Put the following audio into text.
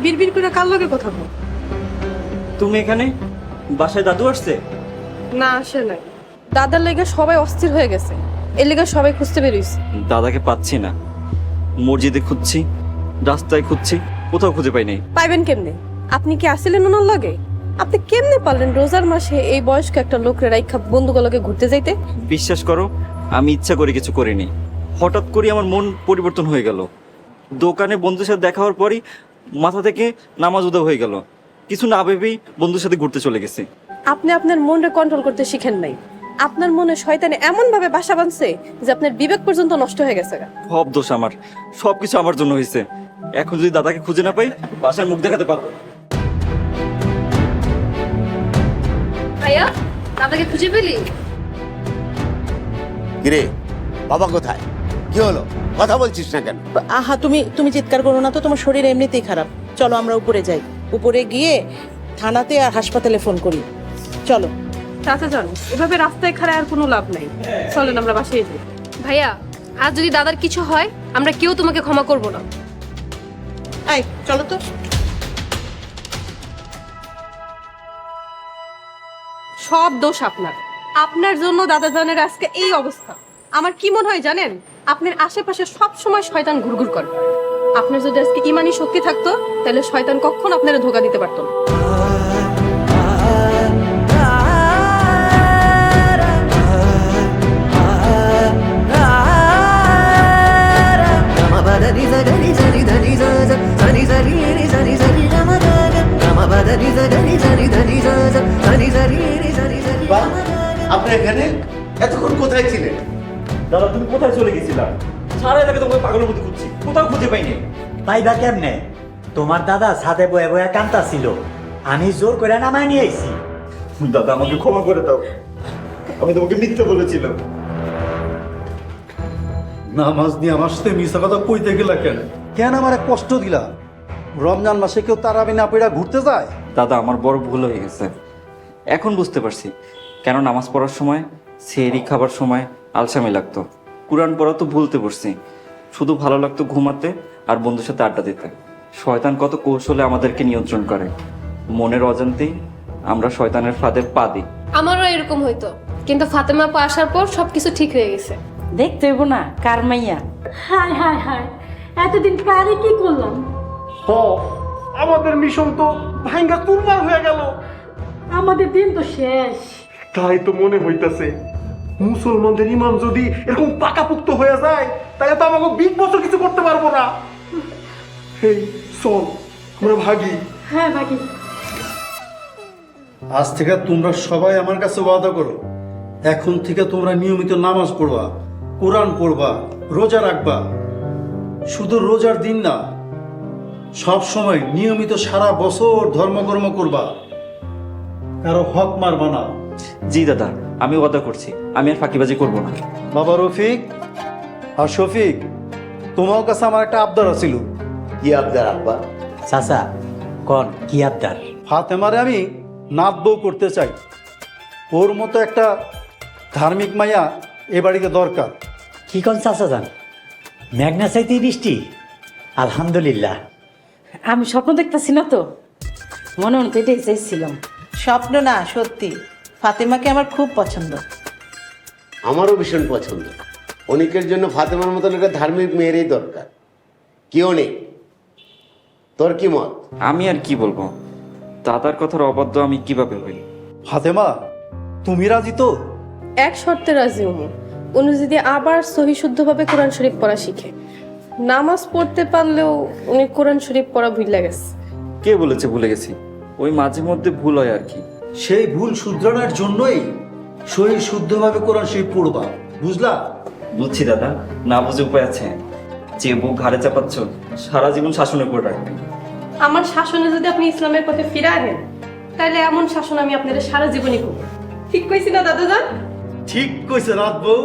বিড়বিড় করে কার লগে কথা বল? তুমি এখানে? বাসায় দাদু আসছে? না, আসে নাই। দাদার লেগে সবাই অস্থির হয়ে গেছে, এর লেগে সবাই খুঁজতে বেরিয়েছে। দাদাকে পাচ্ছি না, মসজিদে খুঁজছি, রাস্তায় খুঁজছি, কোথাও খুঁজে পাই নাই। পাইবেন কেমনে? আপনি কি আসছিলেন ওনার লগে? আপনি কেমনে পারলেন রোজার মাসে এই বয়স্ক একটা লোকের রাইখা বন্ধুগুলোকে ঘুরতে যাইতে? বিশ্বাস করো, আমি ইচ্ছা করে কিছু করিনি। হঠাৎ করে আমার মন পরিবর্তন হয়ে গেল। দোকানে বন্ধুর সাথে দেখা হওয়ার পরই মাথা থেকে নামাজ উদা হয়ে গেল। কিছু না ভেবেই বন্ধুর সাথে ঘুরতে চলে গেছি। আপনি আপনার মনকে কন্ট্রোল করতে শিখেন নাই। আপনার মনে শয়তানে এমন ভাবে বাসা বাঁধছে যে আপনার বিবেক পর্যন্ত নষ্ট হয়ে গেছে। সব দোষ আমার, সবকিছু আমার জন্য হয়েছে। এখন যদি দাদাকে খুঁজে না পাই, বাসায় মুখ দেখাতে পারবো না। ভাইয়া, দাদাকে খুঁজে পেলি? কিরে, বাবা কোথায়? কি হলো, কথা বলছিস না কেন? আহা, তুমি চিৎকার করো না তো, তোমার শরীর এমনিতেই খারাপ। চলো আমরা উপরে যাই, উপরে গিয়ে থানাতে আর হাসপাতালে ফোন করি। চলো। চাচা যান, এভাবে রাস্তায় খাড়ায় আর কোনো লাভ নাই। চলেন আমরা বাসায় যাই। ভাইয়া, আর যদি দাদার কিছু হয়, আমরা কেউ তোমাকে ক্ষমা করব না। এই চলো তো। সব দোষ আপনার। আপনার জন্য দাদা জানের আজকে এই অবস্থা। আমার কি মনে হয় জানেন, আপনার আশেপাশে সব সময় শয়তান ঘুরঘুর করে। আপনার যদি আজকে ইমানি শক্তি থাকতো, তাহলে শয়তান কখনো আপনারা ধোঁকা দিতে পারতো না। আপনি এখানে এতক্ষণ কোথায় ছিলেন? দাদা, তুমি কোথায় চলে গেছিলা? সারা এলাকা তোমাকে পাগলের মতো খুঁজছি, কোথাও খুঁজে পাইনি। পাইবা কেমনে? তোমার দাদা ছাদে বয়ে বয়ে কান্তা ছিল, আমি জোর করে নামায় নিয়ে আইছি। দাদা, আমাকে ক্ষমা করে দাও, আমি তোমাকে মিথ্যে বলেছিলাম। নামাজ নিয়ে আমার সাথে মিশা কথা কইতে গেলা কেন? কেন আমার কষ্ট দিলা? রমজান মাসে কেউ তারাবি না পেড়া ঘুরতে যায়? দাদা, আমার বড় ভুল হয়ে গেছে। এখন বুঝতে পারছি কেন নামাজ পড়ার সময়, সেহরি খাবার সময় আলসামি লাগতো। কুরআন পড়া তো ভুলতে পড়ছি, শুধু ভালো লাগতো ঘুমাতে আর বন্ধুর সাথে আড্ডা দিতে। শয়তান কত কৌশলে আমাদেরকে নিয়ন্ত্রণ করে, মনের অজান্তেই আমরা শয়তানের ফাঁদে পা দিই। আমারও এরকম হইতো, কিন্তু ফাতেমা আপা আসার পর সবকিছু ঠিক হয়ে গেছে। দেখতে হইব না কার মাইয়া। হায় হায় হায়, এতদিন কারে কি করলাম? আমাদের মিশন তো ভাঙ্গা চুরমার হয়ে গেল। আমাদের দিন তো শেষ। তাই তো মনে হইতাছে, মুসলমানদের ইমাম যদি এরকম পাকাপুক্ত হয়ে যায়, তাহলে তো আমাকে 20 বছর কিছু করতে পারবো না। এই চল আমরা ভাগি। হ্যাঁ বাকি। আজ থেকে তোমরা সবাই আমার কাছে ওয়াদা করো, এখন থেকে তোমরা নিয়মিত নামাজ পড়বা, কোরআন পড়বা, রোজা রাখবা। শুধু রোজার দিন না, সব সময় নিয়মিত সারা বছর ধর্মকর্ম করবা, কারো হক মারবা না। জি দাদা, আমি ওয়াদা করছি, আমি আর ফাঁকিবাজি করবো না। বাবা রফিক আর শফিক, তোমার কাছে আমার একটা আবদার আছিল। কি আবদার আব্বা? চাচা কন কি আবদার? ফাতেমারে আমি নাত বউ করতে চাই। ওর মতো একটা ধার্মিক মাইয়া এ বাড়িতে দরকার। কি কন চাচা যান? মেঘনা চাইতে বৃষ্টি? আলহামদুলিল্লাহ। আমি স্বপ্ন দেখতেছি না তো, মনে মনে তো এটাই চাইছিলাম। স্বপ্ন না, সত্যি ফাতেমাকে আমার খুব পছন্দ। আমারও ভীষণ পছন্দ। অনেকের জন্য ফাতেমার মতন একটা ধার্মিক মেয়েরই দরকার। কি অনেক, তোর কি মত? আমি আর কি বলবো, দাদার কথার অবাধ্য আমি কিভাবে হই? ফাতেমা, তুমি রাজি তো? এক শর্তে রাজি হবো, উনি যদি আবার সহি শুদ্ধভাবে কোরআন শরীফ পড়া শিখে। নামাজ পড়তে পারলেও উনি কোরআন শরীফ পড়া ভুলে গেছে। কে বলেছে ভুলে গেছি? ওই মাঝে মধ্যে ভুল হয় আর কি। সেই ভুল শুধরানোর জন্যই সহি শুদ্ধভাবে কোরআন শরীফ পড়বা, বুঝলা? বুঝছি দাদা, না বুঝে উপায় আছে? যে বুক ঘাড়ে চাপাচ্ছ, সারা জীবন শাসনের করে রাখবেন। আমার শাসনে যদি আপনি ইসলামের পথে ফিরে আনেন, তাহলে এমন শাসন আমি আপনাদের সারা জীবনই করব। ঠিক কইছি না দাদা যান? ঠিক কইছে রাত বউ।